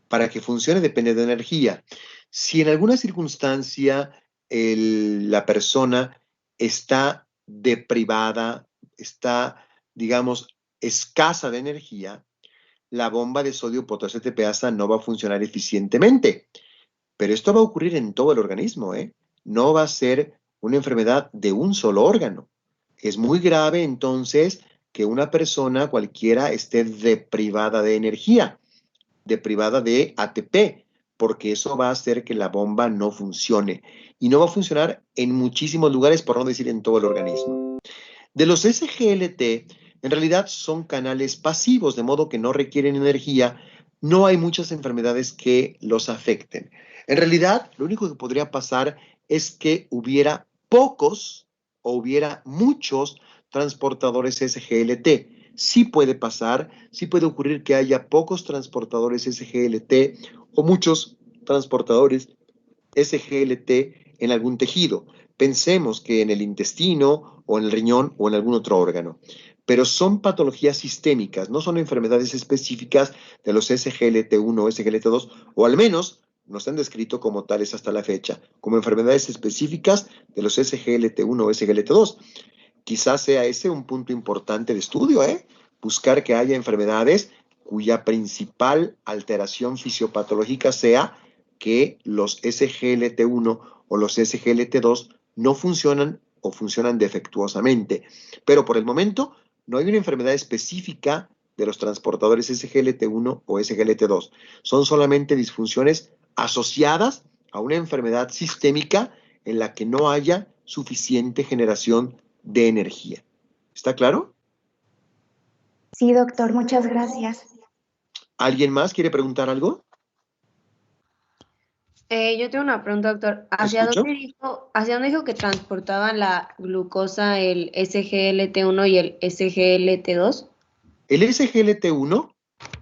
Para que funcione depende de energía. Si en alguna circunstancia la persona está deprivada, está, digamos, escasa de energía, la bomba de sodio potasio ATPasa no va a funcionar eficientemente. Pero esto va a ocurrir en todo el organismo, ¿eh? No va a ser una enfermedad de un solo órgano. Es muy grave entonces que una persona cualquiera esté deprivada de energía, deprivada de ATP, porque eso va a hacer que la bomba no funcione. Y no va a funcionar en muchísimos lugares, por no decir en todo el organismo. De los SGLT, en realidad son canales pasivos, de modo que no requieren energía. No hay muchas enfermedades que los afecten. En realidad, lo único que podría pasar es que hubiera pocos o hubiera muchos transportadores SGLT. Sí puede pasar, sí puede ocurrir que haya pocos transportadores SGLT o muchos transportadores SGLT en algún tejido. Pensemos que en el intestino o en el riñón o en algún otro órgano. Pero son patologías sistémicas, no son enfermedades específicas de los SGLT1 o SGLT2, o al menos no se han descrito como tales hasta la fecha, como enfermedades específicas de los SGLT1 o SGLT2. Quizás sea ese un punto importante de estudio, buscar que haya enfermedades cuya principal alteración fisiopatológica sea que los SGLT1 o los SGLT2 no funcionan o funcionan defectuosamente. Pero por el momento no hay una enfermedad específica de los transportadores SGLT1 o SGLT2. Son solamente disfunciones asociadas a una enfermedad sistémica en la que no haya suficiente generación de energía. ¿Está claro? Sí, doctor, muchas gracias. ¿Alguien más quiere preguntar algo? Yo tengo una pregunta, doctor. ¿Escucho? ¿Hacia dónde dijo que transportaban la glucosa el SGLT1 y el SGLT2? El SGLT1,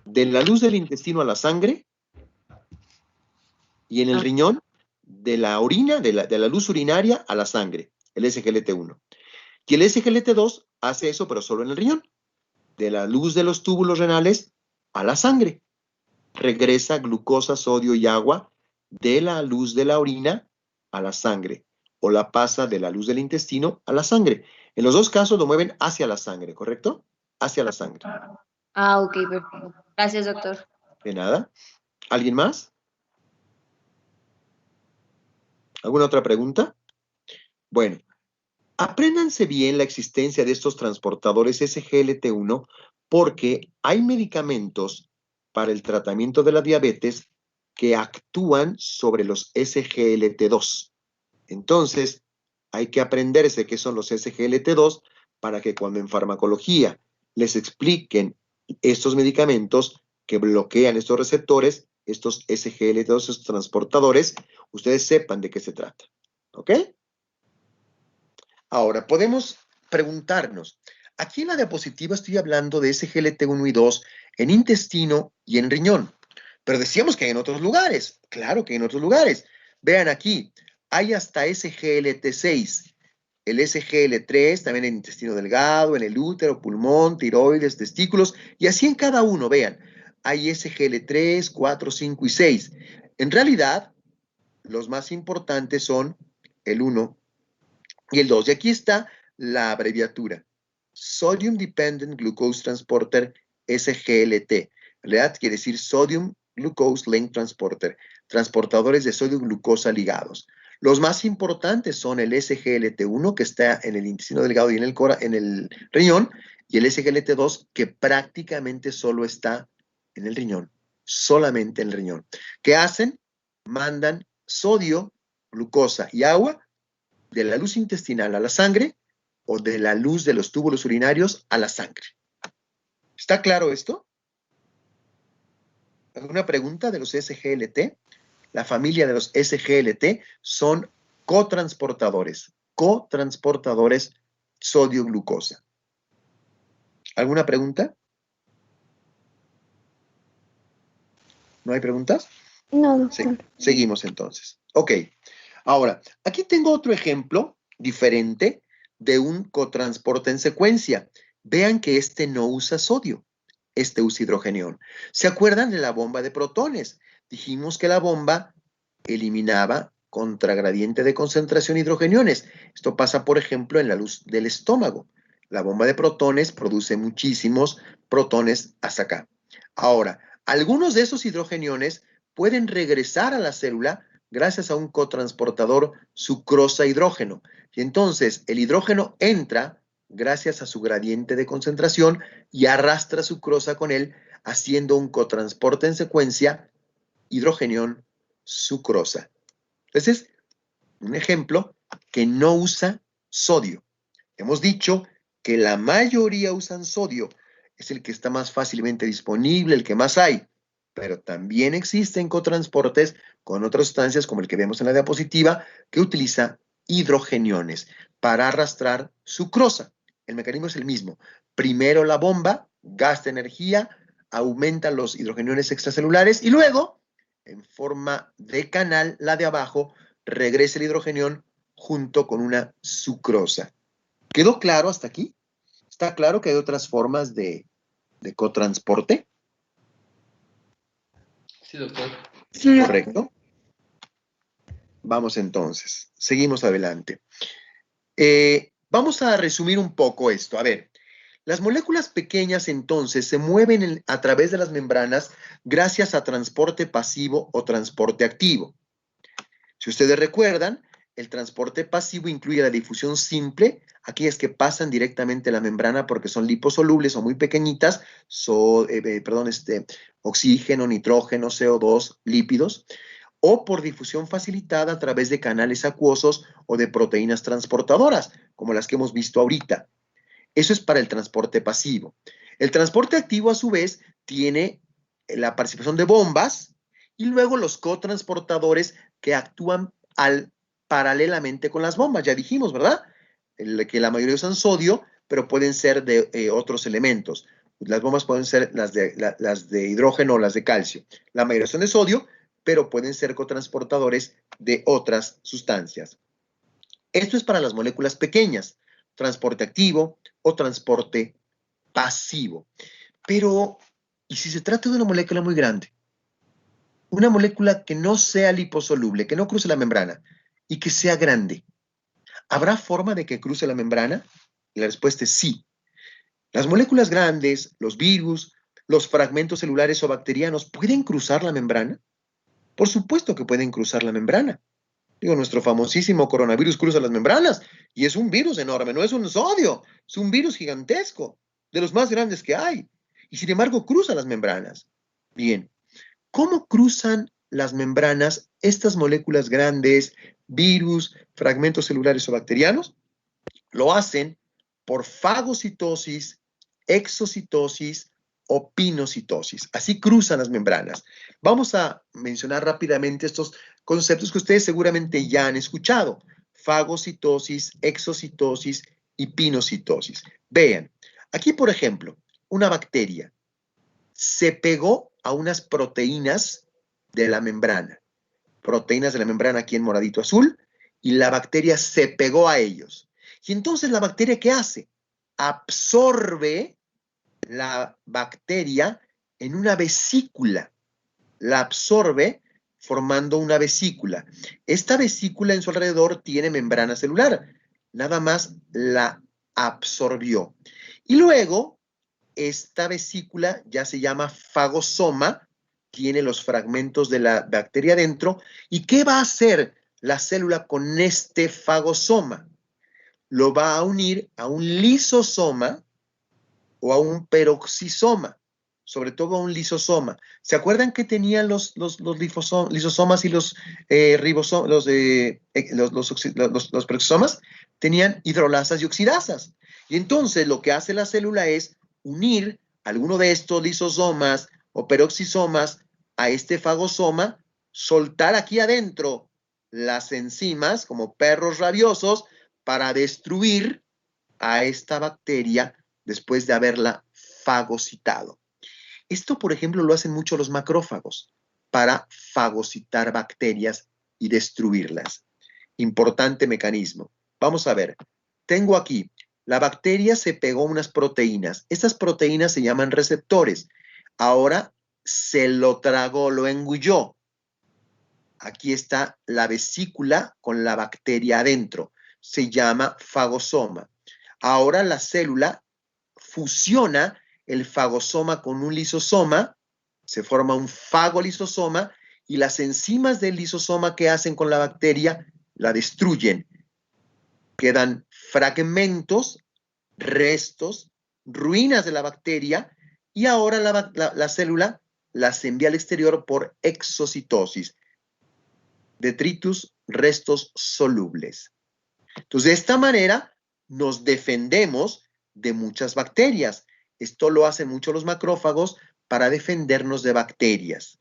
de la luz del intestino a la sangre, y en el riñón, de la orina, de la luz urinaria a la sangre, el SGLT1. Y el SGLT2 hace eso, pero solo en el riñón, de la luz de los túbulos renales a la sangre. Regresa glucosa, sodio y agua de la luz de la orina a la sangre, o la pasa de la luz del intestino a la sangre. En los dos casos lo mueven hacia la sangre, ¿correcto? Hacia la sangre. Ok, perfecto. Gracias, doctor. De nada. ¿Alguien más? ¿Alguna otra pregunta? Bueno, apréndanse bien la existencia de estos transportadores SGLT1 porque hay medicamentos para el tratamiento de la diabetes que actúan sobre los SGLT2. Entonces, hay que aprenderse qué son los SGLT2 para que cuando en farmacología les expliquen estos medicamentos que bloquean estos receptores, estos SGLT2, estos transportadores, ustedes sepan de qué se trata. ¿Ok? Ahora, podemos preguntarnos, aquí en la diapositiva estoy hablando de SGLT1 y 2 en intestino y en riñón, pero decíamos que hay en otros lugares. Claro que hay en otros lugares. Vean aquí, hay hasta SGLT6, el SGL3 también en el intestino delgado, en el útero, pulmón, tiroides, testículos, y así en cada uno, vean, hay SGL3, 4, 5 y 6. En realidad, los más importantes son el 1 y el 2. Y aquí está la abreviatura. Sodium Dependent Glucose Transporter, SGLT. En realidad quiere decir Sodium Glucose Link Transporter, transportadores de sodio y glucosa ligados. Los más importantes son el SGLT1, que está en el intestino delgado y en el riñón, y el SGLT2, que prácticamente solo está en el riñón, solamente en el riñón. ¿Qué hacen? Mandan sodio, glucosa y agua de la luz intestinal a la sangre o de la luz de los túbulos urinarios a la sangre. ¿Está claro esto? ¿Alguna pregunta de los SGLT? La familia de los SGLT son cotransportadores sodio-glucosa. ¿Alguna pregunta? ¿No hay preguntas? No, doctor. Seguimos entonces. Ok. Ahora, aquí tengo otro ejemplo diferente de un cotransporte en secuencia. Vean que este no usa sodio, este usa hidrogenión. ¿Se acuerdan de la bomba de protones? Dijimos que la bomba eliminaba contragradiente de concentración hidrogeniones. Esto pasa, por ejemplo, en la luz del estómago. La bomba de protones produce muchísimos protones hasta acá. Ahora, algunos de esos hidrogeniones pueden regresar a la célula gracias a un cotransportador sucrosa-hidrógeno. Y entonces el hidrógeno entra gracias a su gradiente de concentración y arrastra sucrosa con él, haciendo un cotransporte en secuencia hidrogenión-sucrosa. Entonces, un ejemplo que no usa sodio. Hemos dicho que la mayoría usan sodio. Es el que está más fácilmente disponible, el que más hay. Pero también existen cotransportes con otras sustancias, como el que vemos en la diapositiva, que utiliza hidrogeniones para arrastrar sucrosa. El mecanismo es el mismo. Primero la bomba gasta energía, aumenta los hidrogeniones extracelulares y luego, en forma de canal, la de abajo, regresa el hidrogenión junto con una sucrosa. ¿Quedó claro hasta aquí? ¿Está claro que hay otras formas de cotransporte? Sí, doctor. Sí, ¿Correcto? Vamos entonces, seguimos adelante. Vamos a resumir un poco esto. A ver, las moléculas pequeñas entonces se mueven a través de las membranas gracias a transporte pasivo o transporte activo. Si ustedes recuerdan, el transporte pasivo incluye la difusión simple, aquellas que pasan directamente a la membrana porque son liposolubles o muy pequeñitas, oxígeno, nitrógeno, CO2, lípidos, o por difusión facilitada a través de canales acuosos o de proteínas transportadoras, como las que hemos visto ahorita. Eso es para el transporte pasivo. El transporte activo, a su vez, tiene la participación de bombas y luego los cotransportadores que actúan paralelamente con las bombas. Ya dijimos, ¿verdad? Que la mayoría usan sodio, pero pueden ser de otros elementos. Las bombas pueden ser las de hidrógeno o las de calcio. La mayoría son de sodio, pero pueden ser cotransportadores de otras sustancias. Esto es para las moléculas pequeñas, transporte activo o transporte pasivo. Pero, ¿y si se trata de una molécula muy grande? Una molécula que no sea liposoluble, que no cruce la membrana y que sea grande. ¿Habrá forma de que cruce la membrana? Y la respuesta es sí. Las moléculas grandes, los virus, los fragmentos celulares o bacterianos, ¿pueden cruzar la membrana? Por supuesto que pueden cruzar la membrana. Digo, nuestro famosísimo coronavirus cruza las membranas y es un virus enorme, no es un sodio, es un virus gigantesco, de los más grandes que hay. Y sin embargo, cruza las membranas. Bien, ¿cómo cruzan las membranas estas moléculas grandes, virus, fragmentos celulares o bacterianos? Lo hacen por fagocitosis, exocitosis o pinocitosis. Así cruzan las membranas. Vamos a mencionar rápidamente estos conceptos que ustedes seguramente ya han escuchado. Fagocitosis, exocitosis y pinocitosis. Vean, aquí por ejemplo, una bacteria se pegó a unas proteínas de la membrana. Proteínas de la membrana aquí en moradito azul, y la bacteria se pegó a ellos. Y entonces la bacteria, ¿qué hace? Absorbe la bacteria en una vesícula. La absorbe formando una vesícula. Esta vesícula en su alrededor tiene membrana celular. Nada más la absorbió. Y luego, esta vesícula ya se llama fagosoma, tiene los fragmentos de la bacteria dentro. ¿Y qué va a hacer la célula con este fagosoma? Lo va a unir a un lisosoma o a un peroxisoma, sobre todo a un lisosoma. ¿Se acuerdan que tenían los lisosomas y los peroxisomas? Tenían hidrolasas y oxidasas. Y entonces lo que hace la célula es unir alguno de estos lisosomas o peroxisomas a este fagosoma, soltar aquí adentro las enzimas como perros rabiosos para destruir a esta bacteria después de haberla fagocitado. Esto, por ejemplo, lo hacen mucho los macrófagos para fagocitar bacterias y destruirlas. Importante mecanismo. Vamos a ver. Tengo aquí, la bacteria se pegó a unas proteínas. Estas proteínas se llaman receptores. Ahora se lo tragó, lo engulló. Aquí está la vesícula con la bacteria adentro. Se llama fagosoma. Ahora la célula fusiona el fagosoma con un lisosoma, se forma un fagolisosoma y las enzimas del lisosoma que hacen con la bacteria la destruyen. Quedan fragmentos, restos, ruinas de la bacteria y ahora la célula las envía al exterior por exocitosis. Detritus, restos solubles. Entonces, de esta manera nos defendemos de muchas bacterias. Esto lo hacen mucho los macrófagos para defendernos de bacterias.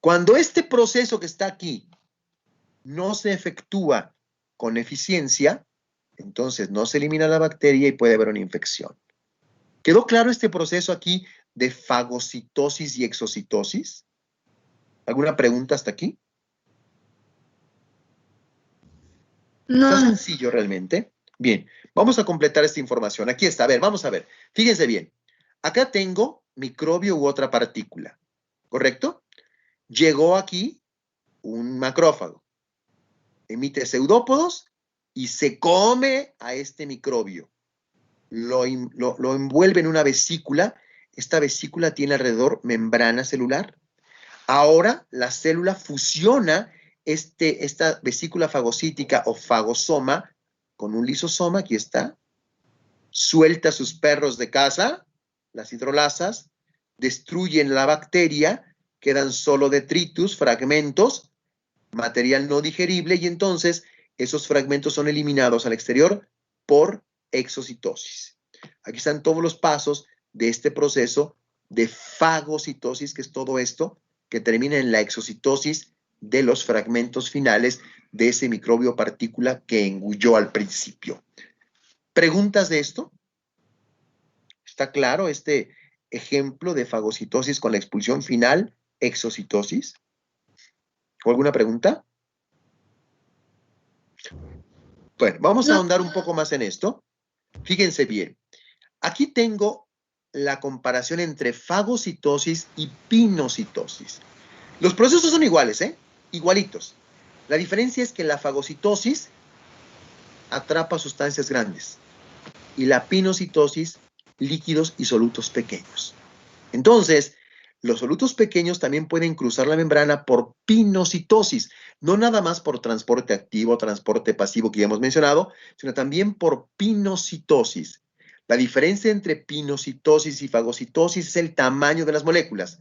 Cuando este proceso que está aquí no se efectúa con eficiencia, entonces no se elimina la bacteria y puede haber una infección. ¿Quedó claro este proceso aquí de fagocitosis y exocitosis? ¿Alguna pregunta hasta aquí? No. Está sencillo realmente. Bien, vamos a completar esta información. Aquí está, a ver, vamos a ver. Fíjense bien. Acá tengo microbio u otra partícula, ¿correcto? Llegó aquí un macrófago. Emite pseudópodos y se come a este microbio. Lo envuelve en una vesícula. Esta vesícula tiene alrededor membrana celular. Ahora la célula fusiona esta vesícula fagocítica o fagosoma con un lisosoma, aquí está, suelta a sus perros de casa, las hidrolasas, destruyen la bacteria, quedan solo detritus, fragmentos, material no digerible, y entonces esos fragmentos son eliminados al exterior por exocitosis. Aquí están todos los pasos de este proceso de fagocitosis, que es todo esto, que termina en la exocitosis de los fragmentos finales de ese microbio o partícula que engulló al principio. ¿Preguntas de esto? ¿Está claro este ejemplo de fagocitosis con la expulsión final, exocitosis? ¿O alguna pregunta? Bueno, vamos a ahondar un poco más en esto. Fíjense bien. Aquí tengo la comparación entre fagocitosis y pinocitosis. Los procesos son iguales, igualitos. La diferencia es que la fagocitosis atrapa sustancias grandes y la pinocitosis líquidos y solutos pequeños. Entonces, los solutos pequeños también pueden cruzar la membrana por pinocitosis, no nada más por transporte activo, transporte pasivo que ya hemos mencionado, sino también por pinocitosis. La diferencia entre pinocitosis y fagocitosis es el tamaño de las moléculas.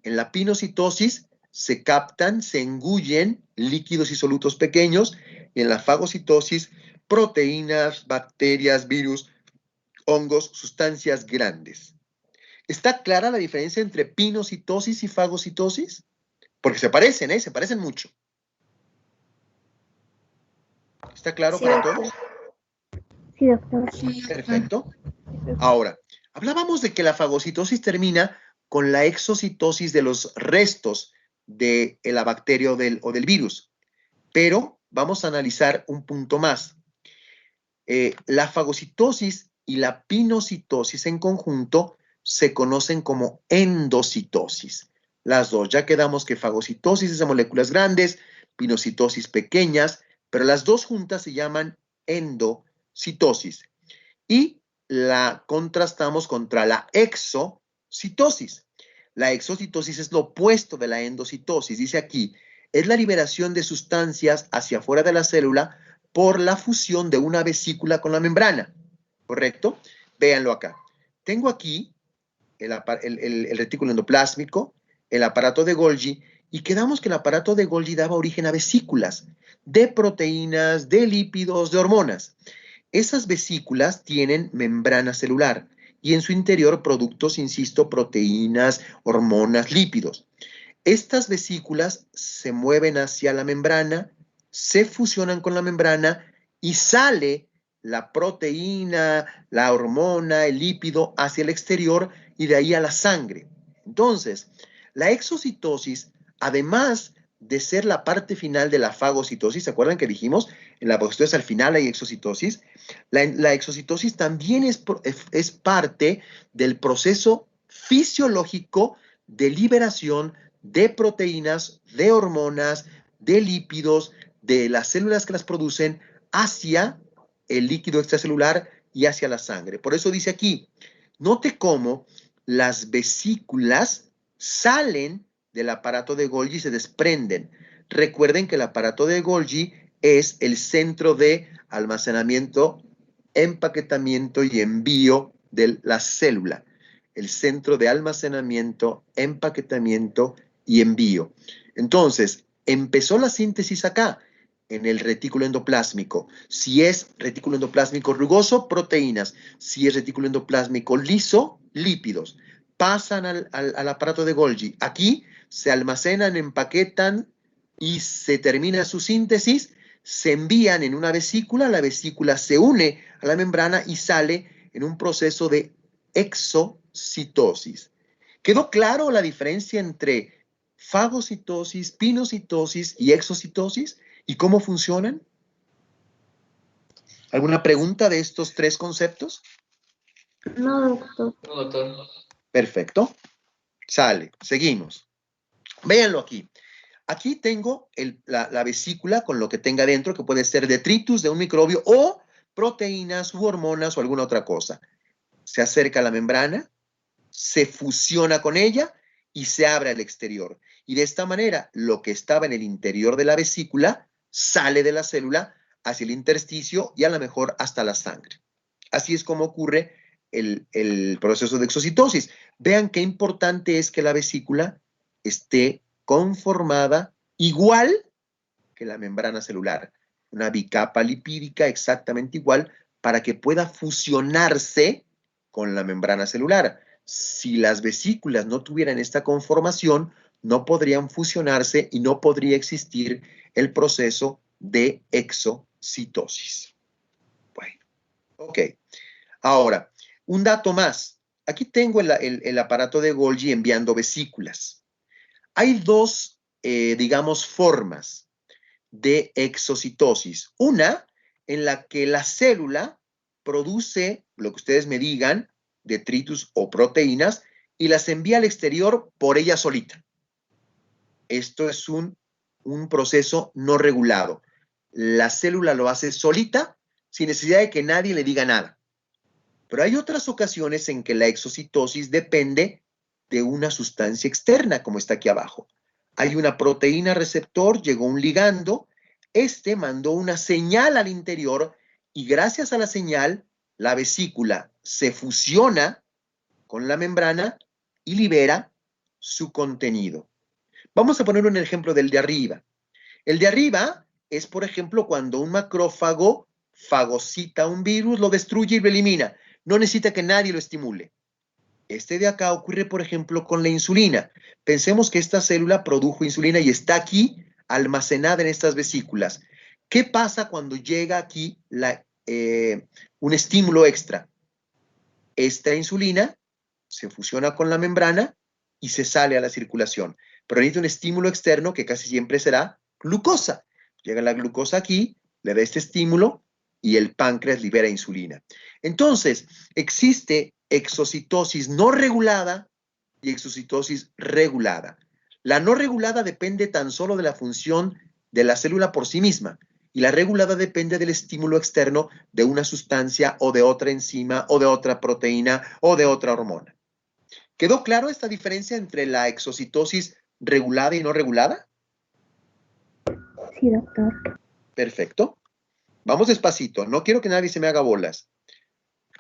En la pinocitosis se captan, se engullen líquidos y solutos pequeños, y en la fagocitosis, proteínas, bacterias, virus, hongos, sustancias grandes. ¿Está clara la diferencia entre pinocitosis y fagocitosis? Porque se parecen, se parecen mucho. ¿Está claro Sí, para doctor. todos? Sí, doctor. Perfecto. Ahora, hablábamos de que la fagocitosis termina con la exocitosis de los restos de la bacteria o del virus. Pero vamos a analizar un punto más. La fagocitosis y la pinocitosis en conjunto se conocen como endocitosis. Las dos, ya quedamos que fagocitosis es de moléculas grandes, pinocitosis pequeñas, pero las dos juntas se llaman endocitosis. Y la contrastamos contra la exocitosis. La exocitosis es lo opuesto de la endocitosis. Dice aquí, es la liberación de sustancias hacia afuera de la célula por la fusión de una vesícula con la membrana. ¿Correcto? Véanlo acá. Tengo aquí el retículo endoplásmico, el aparato de Golgi, y quedamos que el aparato de Golgi daba origen a vesículas de proteínas, de lípidos, de hormonas. Esas vesículas tienen membrana celular y en su interior productos, insisto, proteínas, hormonas, lípidos. Estas vesículas se mueven hacia la membrana, se fusionan con la membrana y sale la proteína, la hormona, el lípido hacia el exterior y de ahí a la sangre. Entonces, la exocitosis, además de ser la parte final de la fagocitosis, ¿se acuerdan que dijimos? En la fagocitosis al final hay exocitosis. La exocitosis también es parte del proceso fisiológico de liberación de proteínas, de hormonas, de lípidos, de las células que las producen hacia el líquido extracelular y hacia la sangre. Por eso dice aquí, note cómo las vesículas salen del aparato de Golgi y se desprenden. Recuerden que el aparato de Golgi es el centro de almacenamiento, empaquetamiento y envío de la célula. El centro de almacenamiento, empaquetamiento y envío. Entonces, empezó la síntesis acá, en el retículo endoplásmico. Si es retículo endoplásmico rugoso, proteínas. Si es retículo endoplásmico liso, lípidos. Pasan al aparato de Golgi. Aquí se almacenan, empaquetan y se termina su síntesis. Se envían en una vesícula, la vesícula se une a la membrana y sale en un proceso de exocitosis. ¿Quedó claro la diferencia entre fagocitosis, pinocitosis y exocitosis? ¿Y cómo funcionan? ¿Alguna pregunta de estos tres conceptos? No, doctor. No, doctor. Perfecto. Sale. Seguimos. Véanlo aquí. Aquí tengo la vesícula con lo que tenga dentro, que puede ser detritus de un microbio o proteínas u hormonas o alguna otra cosa. Se acerca a la membrana, se fusiona con ella y se abre al exterior. Y de esta manera, lo que estaba en el interior de la vesícula sale de la célula hacia el intersticio y a lo mejor hasta la sangre. Así es como ocurre el proceso de exocitosis. Vean qué importante es que la vesícula esté conformada igual que la membrana celular. Una bicapa lipídica exactamente igual para que pueda fusionarse con la membrana celular. Si las vesículas no tuvieran esta conformación, no podrían fusionarse y no podría existir el proceso de exocitosis. Bueno, ok. Ahora, un dato más. Aquí tengo el aparato de Golgi enviando vesículas. Hay dos, digamos, formas de exocitosis. Una en la que la célula produce lo que ustedes me digan, detritus o proteínas, y las envía al exterior por ella solita. Esto es un proceso no regulado. La célula lo hace solita, sin necesidad de que nadie le diga nada. Pero hay otras ocasiones en que la exocitosis depende de una sustancia externa, como está aquí abajo. Hay una proteína receptor, llegó un ligando, este mandó una señal al interior y gracias a la señal, la vesícula se fusiona con la membrana y libera su contenido. Vamos a poner un ejemplo del de arriba. El de arriba es, por ejemplo, cuando un macrófago fagocita un virus, lo destruye y lo elimina. No necesita que nadie lo estimule. Este de acá ocurre, por ejemplo, con la insulina. Pensemos que esta célula produjo insulina y está aquí almacenada en estas vesículas. ¿Qué pasa cuando llega aquí un estímulo extra? Esta insulina se fusiona con la membrana y se sale a la circulación. Pero necesita un estímulo externo que casi siempre será glucosa. Llega la glucosa aquí, le da este estímulo y el páncreas libera insulina. Entonces, existe exocitosis no regulada y exocitosis regulada. La no regulada depende tan solo de la función de la célula por sí misma y la regulada depende del estímulo externo de una sustancia o de otra enzima o de otra proteína o de otra hormona. ¿Quedó claro esta diferencia entre la exocitosis regulada y no regulada? Sí, doctor. Perfecto. Vamos despacito, no quiero que nadie se me haga bolas.